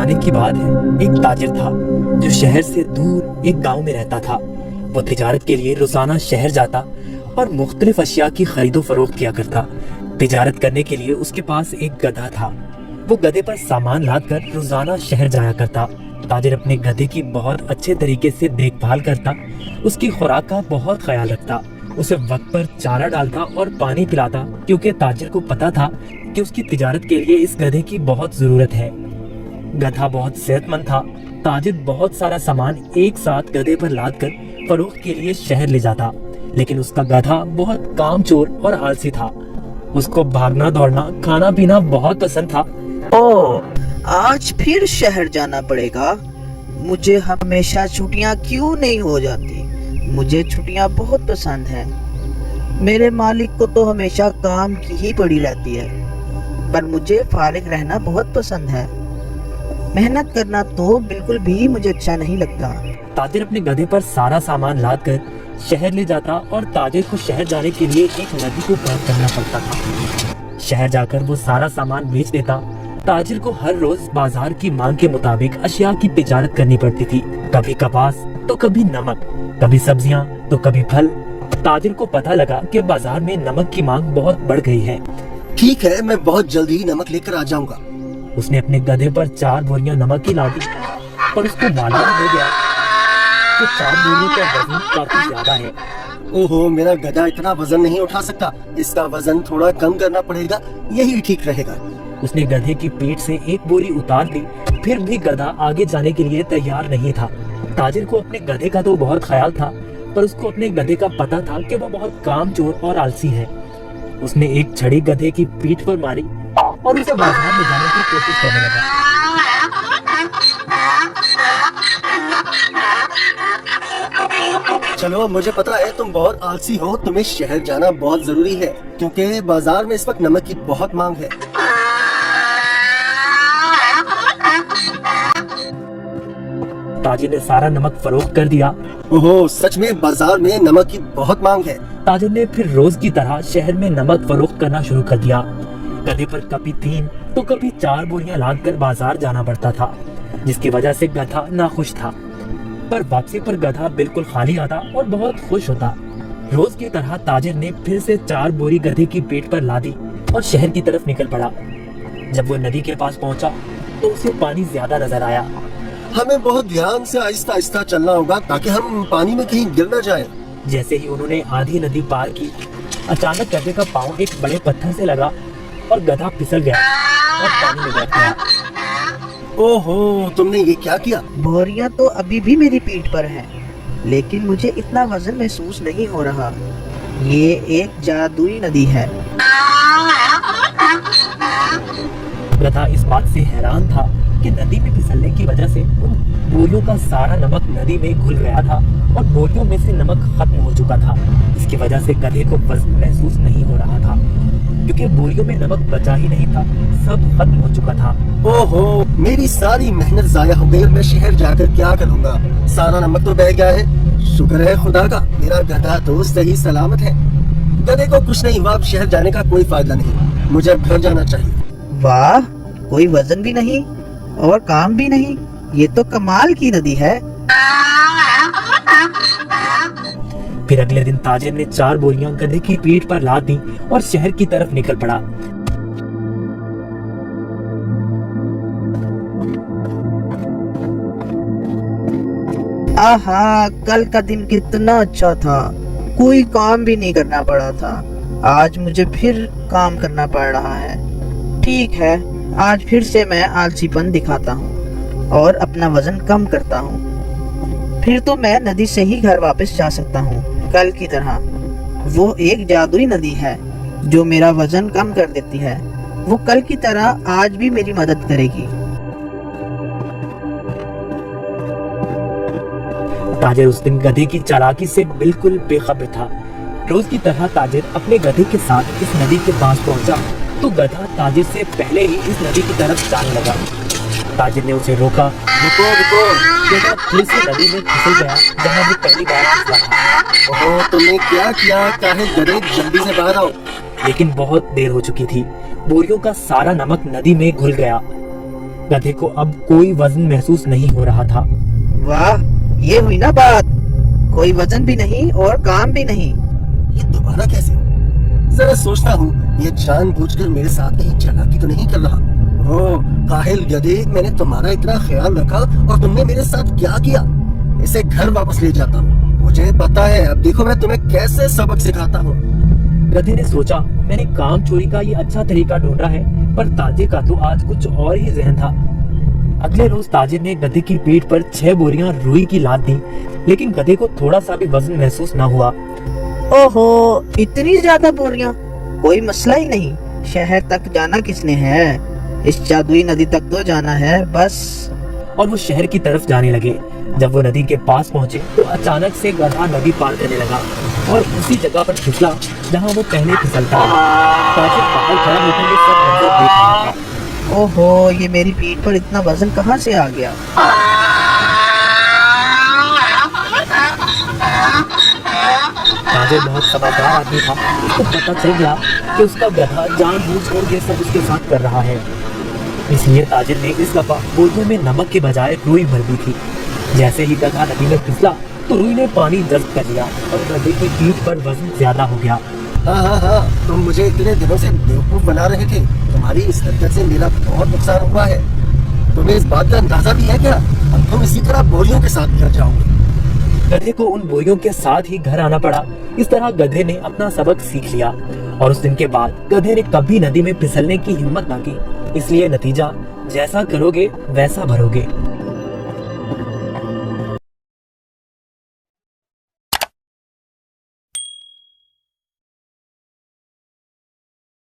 जमाने की बात है। एक ताजिर था जो शहर से दूर एक गांव में रहता था। वो तिजारत के लिए रोजाना शहर जाता और मुख्तलिफ अशिया की खरीदो फरोख्त किया करता। तिजारत करने के लिए उसके पास एक गधा था। वो गधे पर सामान लाद कर रोजाना शहर जाया करता। ताजिर अपने गधे की बहुत अच्छे तरीके से देखभाल करता, उसकी खुराक का बहुत ख्याल रखता, उसे वक्त पर चारा डालता और पानी पिलाता, क्योंकि ताजिर को पता था कि उसकी तिजारत के लिए इस गधे की बहुत जरूरत है। गधा बहुत सेहतमंद था। ताजिर बहुत सारा सामान एक साथ गधे पर लाद कर फरोख्त के लिए शहर ले जाता, लेकिन उसका गधा बहुत कामचोर और आलसी था। उसको भागना दौड़ना खाना पीना बहुत पसंद था। ओह, आज फिर शहर जाना पड़ेगा। मुझे हमेशा छुट्टियां क्यों नहीं हो जाती? मुझे छुट्टियां बहुत पसंद हैं। मेरे मालिक को तो हमेशा काम की ही पड़ी रहती है, पर मुझे फारिग रहना बहुत पसंद है। मेहनत करना तो बिल्कुल भी मुझे अच्छा नहीं लगता। ताजिर अपने गधे पर सारा सामान लाद कर शहर ले जाता और ताजिर को शहर जाने के लिए एक नदी को पार करना पड़ता था। शहर जाकर वो सारा सामान बेच देता। ताजिर को हर रोज बाजार की मांग के मुताबिक अशिया की तिजारत करनी पड़ती थी। कभी कपास तो कभी नमक, कभी सब्जियां तो कभी फल। ताजिर को पता लगा कि बाजार में नमक की मांग बहुत बढ़ गई है। ठीक है, मैं बहुत जल्दी ही नमक लेकर आ जाऊंगा। उसने अपने गधे पर 4 बोरियां नमक की लादी, पर उसको मालूम हो गया कि 4 बोरियों का वजन काफी ज्यादा है। ओहो, मेरा गधा इतना वजन नहीं उठा सकता। इसका वजन थोड़ा कम करना पड़ेगा, यही ठीक रहेगा। उसने गधे की पीठ से एक बोरी उतार दी, फिर भी गधा आगे जाने के लिए तैयार नहीं था। ताजिर को अपने गधे का तो बहुत ख्याल था, पर उसको अपने गधे का पता था कि वो बहुत कामचोर और आलसी है। उसने एक छड़ी गधे की पीठ पर मारी और उसे बाजार में जाने की कोशिश करने लगा। चलो, मुझे पता है तुम बहुत आलसी हो। तुम्हें शहर जाना बहुत जरूरी है, क्योंकि बाजार में इस वक्त नमक की बहुत मांग है। ताजिर ने सारा नमक फरोख्त कर दिया। ओहो, सच में बाजार में नमक की बहुत मांग है। ताजिर ने फिर रोज की तरह शहर में नमक फरोख्त करना शुरू कर दिया। गधे पर कभी 3 तो कभी 4 बोरियां लाद कर बाजार जाना पड़ता था, जिसकी वजह से गधा नाखुश था। पर वापसी पर गधा बिल्कुल खाली आता और बहुत खुश होता। रोज की तरह ताजिर ने फिर से 4 बोरी गधे की पेट पर लादी और शहर की तरफ निकल पड़ा। जब वो नदी के पास पहुंचा तो उसे पानी ज्यादा नजर आया। हमें बहुत ध्यान से आहिस्ता आहिस्ता चलना होगा, ताकि हम पानी में कहीं गिर न जाएं। जैसे ही उन्होंने आधी नदी पार की, अचानक गधे का पाँव एक बड़े पत्थर से लगा और गधा फिसल गया और पानी में बैठ गया। ओहो, तुमने ये क्या किया? बोरियां तो अभी भी मेरी पीठ पर हैं, लेकिन मुझे इतना वजन महसूस नहीं हो रहा। ये एक जादुई नदी है। गधा इस बात से हैरान था कि नदी में फिसलने की वजह से उन बोरियों का सारा नमक नदी में घुल गया था और बोरियों में से नमक खत्म हो चुका था। इसकी वजह से गधे को वजन महसूस नहीं हो रहा था, क्योंकि बोरियों में नमक बचा ही नहीं था, सब खत्म हो चुका था। ओहो, मेरी सारी मेहनत जाया हो गई। मैं शहर जाकर क्या करूँगा? सारा नमक तो बह गया है। शुक्र है खुदा का, मेरा गधा तो सही सलामत है। गधे को कुछ नहीं हुआ। अब शहर जाने का कोई फायदा नहीं, मुझे अब घर जाना चाहिए। वाह, कोई वजन भी नहीं और काम भी नहीं। ये तो कमाल की नदी है। फिर अगले दिन ताजिर ने 4 बोरियां गधे की पीठ पर लाद दी और शहर की तरफ निकल पड़ा। आहा, कल का दिन कितना अच्छा था। कोई काम भी नहीं करना पड़ा था। आज मुझे फिर काम करना पड़ रहा है। ठीक है, आज फिर से मैं आलसीपन दिखाता हूँ और अपना वजन कम करता हूँ। फिर तो मैं नदी से ही घर वापस जा सकता हूँ, कल की तरह। वो एक जादुई नदी है जो मेरा वजन कम कर देती है। वो कल की तरह आज भी मेरी मदद करेगी। ताजिर उस दिन गधे की चालाकी से बिल्कुल बेखबर था। रोज की तरह ताजिर अपने गधे के साथ इस नदी के पास पहुंचा तो गधा ताजिर से पहले ही इस नदी की तरफ जाने लगा। ताजिर ने उसे रोका। रुको रुको। गधा फिर से नदी में फिसल गया जहाँ वो पहली बार फिसला था। ओहो, तुमने क्या किया? काहे गधे, जल्दी से बाहर आओ। लेकिन बहुत देर हो चुकी थी। बोरियों का सारा नमक नदी में घुल गया। गधे को अब कोई वजन महसूस नहीं हो रहा था। वाह, ये हुई ना बात। कोई वजन भी नहीं और काम भी नहीं। ये दोबारा कैसे? जरा सोचता हूँ, ये जानबूझकर मेरे साथ कहीं चालाकी तो नहीं कर रहा। ओह काहिल गधे, मैंने तुम्हारा इतना ख्याल रखा और तुमने मेरे साथ क्या किया? इसे घर वापस ले जाता हूँ। मुझे पता है, अब देखो मैं तुम्हें कैसे सबक सिखाता हूँ। गधे ने सोचा, मैंने काम चोरी का ये अच्छा तरीका ढूंढा है, पर ताजिर का तो आज कुछ और ही जहन था। अगले रोज ताजिर ने गधे की पीठ पर 6 बोरियां रुई की लाद दी, लेकिन गधे को थोड़ा सा भी वजन महसूस न हुआ। ओहो, इतनी ज्यादा बोरियां? कोई मसला ही नहीं। शहर तक जाना किसने है? इस जादुई नदी तक तो जाना है बस। और वो शहर की तरफ जाने लगे। जब वो नदी के पास पहुंचे तो अचानक से गधा नदी पार करने लगा और उसी जगह पर फिसला जहां वो पहले फिसलता था। ताजिर बाहर खड़ा होकर ये सब मंजर देख रहा था। ओहो, ये मेरी पीठ पर इतना वजन कहाँ से आ गया? ताजिर बहुत समझदार आदमी था। उसको पता चल गया कि उसका गधा जानबूझकर ये सब उसके साथ कर रहा है। इसलिए ताजिर ने इस दफा बोरियों में नमक के बजाय रुई भर दी थी। जैसे ही गधा नदी में फिसला तो रुई ने पानी जब्त कर लिया और गधे की पीठ पर वजन ज्यादा हो गया। हाँ, तुम मुझे इतने दिनों से बेवकूफ बना रहे थे। तुम्हारी इस हरकत से मेरा बहुत नुकसान हुआ है। तुम्हें इस बात का अंदाजा भी है क्या? अब तुम इसी तरह बोरियों के साथ घर जाओगे। गधे को उन बोरियों के साथ ही घर आना पड़ा। इस तरह गधे ने अपना सबक सीख लिया और उस दिन के बाद गधे ने कभी नदी में फिसलने की हिम्मत ना की। इसलिए नतीजा, जैसा करोगे वैसा भरोगे।